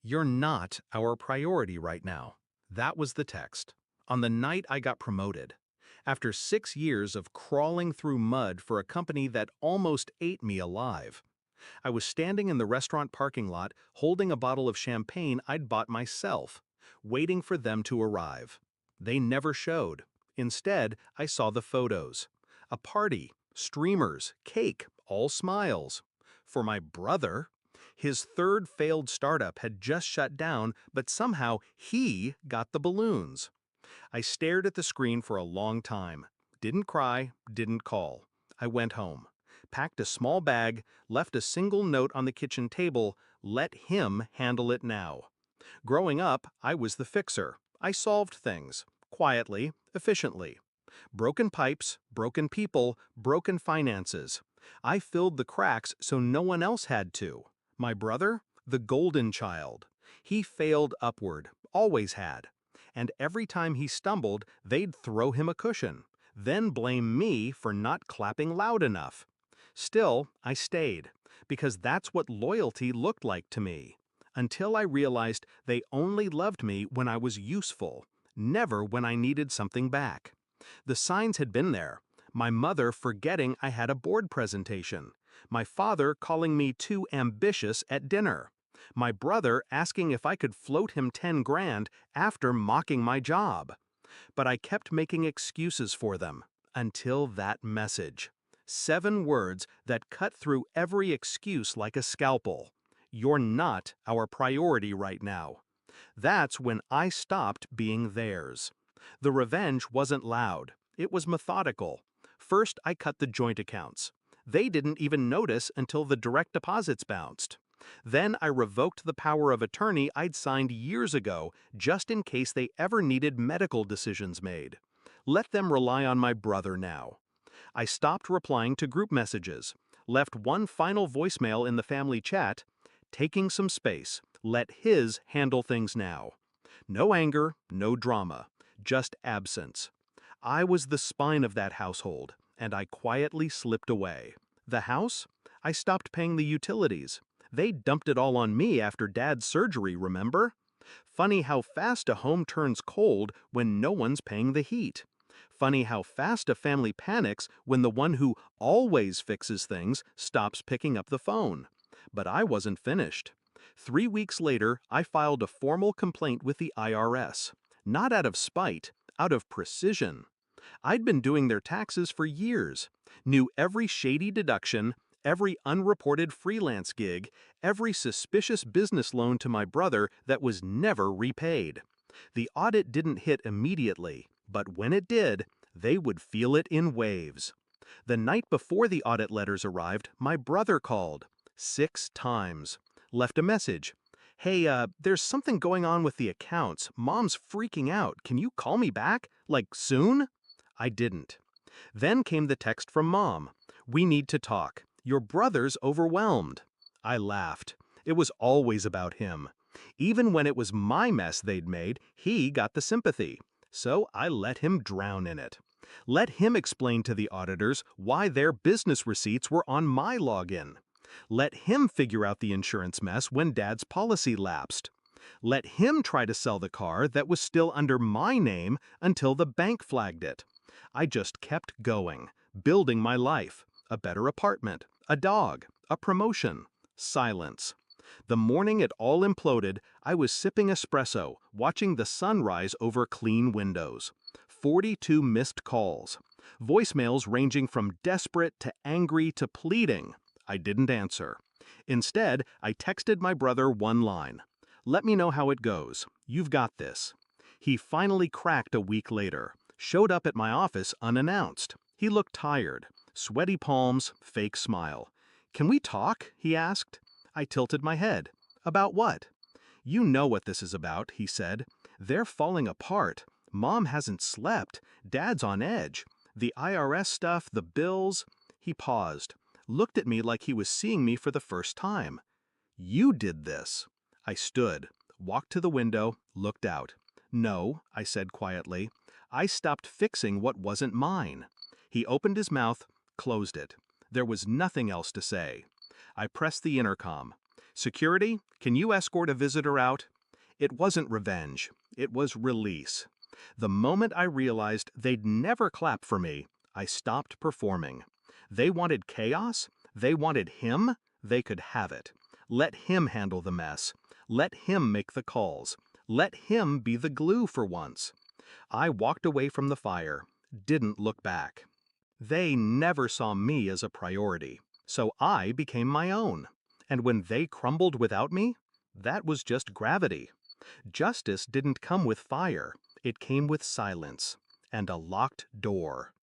You're not our priority right now. That was the text. On the night I got promoted. After 6 years of crawling through mud for a company that almost ate me alive. I was standing in the restaurant parking lot holding a bottle of champagne I'd bought myself, waiting for them to arrive. They never showed. Instead, I saw the photos. A party, streamers, cake, all smiles. For my brother, his third failed startup had just shut down, but somehow he got the balloons. I stared at the screen for a long time. Didn't cry, didn't call. I went home, packed a small bag, left a single note on the kitchen table, let him handle it now. Growing up, I was the fixer. I solved things, quietly, efficiently. Broken pipes, broken people, broken finances. I filled the cracks so no one else had to. My brother? The golden child. He failed upward, always had. And every time he stumbled, they'd throw him a cushion, then blame me for not clapping loud enough. Still, I stayed, because that's what loyalty looked like to me. Until I realized they only loved me when I was useful, never when I needed something back. The signs had been there. My mother forgetting I had a board presentation. My father calling me too ambitious at dinner. My brother asking if I could float him 10 grand after mocking my job. But I kept making excuses for them, until that message. 7 words that cut through every excuse like a scalpel. You're not our priority right now. That's when I stopped being theirs. The revenge wasn't loud. It was methodical. First, I cut the joint accounts. They didn't even notice until the direct deposits bounced. Then I revoked the power of attorney I'd signed years ago, just in case they ever needed medical decisions made. Let them rely on my brother now. I stopped replying to group messages, left one final voicemail in the family chat, taking some space, let his handle things now. No anger, no drama, just absence. I was the spine of that household, and I quietly slipped away. The house? I stopped paying the utilities. They dumped it all on me after Dad's surgery, remember? Funny how fast a home turns cold when no one's paying the heat. Funny how fast a family panics when the one who always fixes things stops picking up the phone. But I wasn't finished. 3 weeks later, I filed a formal complaint with the IRS. Not out of spite, out of precision. I'd been doing their taxes for years, knew every shady deduction, every unreported freelance gig, every suspicious business loan to my brother that was never repaid. The audit didn't hit immediately, but when it did, they would feel it in waves. The night before the audit letters arrived, my brother called. 6 times. Left a message. Hey, there's something going on with the accounts. Mom's freaking out. Can you call me back? Like, soon? I didn't. Then came the text from Mom. We need to talk. Your brother's overwhelmed. I laughed. It was always about him. Even when it was my mess they'd made, he got the sympathy. So I let him drown in it. Let him explain to the auditors why their business receipts were on my login. Let him figure out the insurance mess when Dad's policy lapsed. Let him try to sell the car that was still under my name until the bank flagged it. I just kept going, building my life. A better apartment, a dog, a promotion, silence. The morning it all imploded, I was sipping espresso, watching the sun rise over clean windows. 42 missed calls. Voicemails ranging from desperate to angry to pleading. I didn't answer. Instead, I texted my brother one line. Let me know how it goes. You've got this. He finally cracked a week later. Showed up at my office unannounced. He looked tired. Sweaty palms, fake smile. Can we talk? He asked. I tilted my head. About what? You know what this is about, he said. They're falling apart. Mom hasn't slept. Dad's on edge. The IRS stuff, the bills. He paused. Looked at me like he was seeing me for the first time. You did this. I stood, walked to the window, looked out. No, I said quietly. I stopped fixing what wasn't mine. He opened his mouth, closed it. There was nothing else to say. I pressed the intercom. Security, can you escort a visitor out? It wasn't revenge. It was release. The moment I realized they'd never clap for me, I stopped performing. They wanted chaos? They wanted him? They could have it. Let him handle the mess. Let him make the calls. Let him be the glue for once. I walked away from the fire, didn't look back. They never saw me as a priority, so I became my own. And when they crumbled without me, that was just gravity. Justice didn't come with fire, it came with silence and a locked door.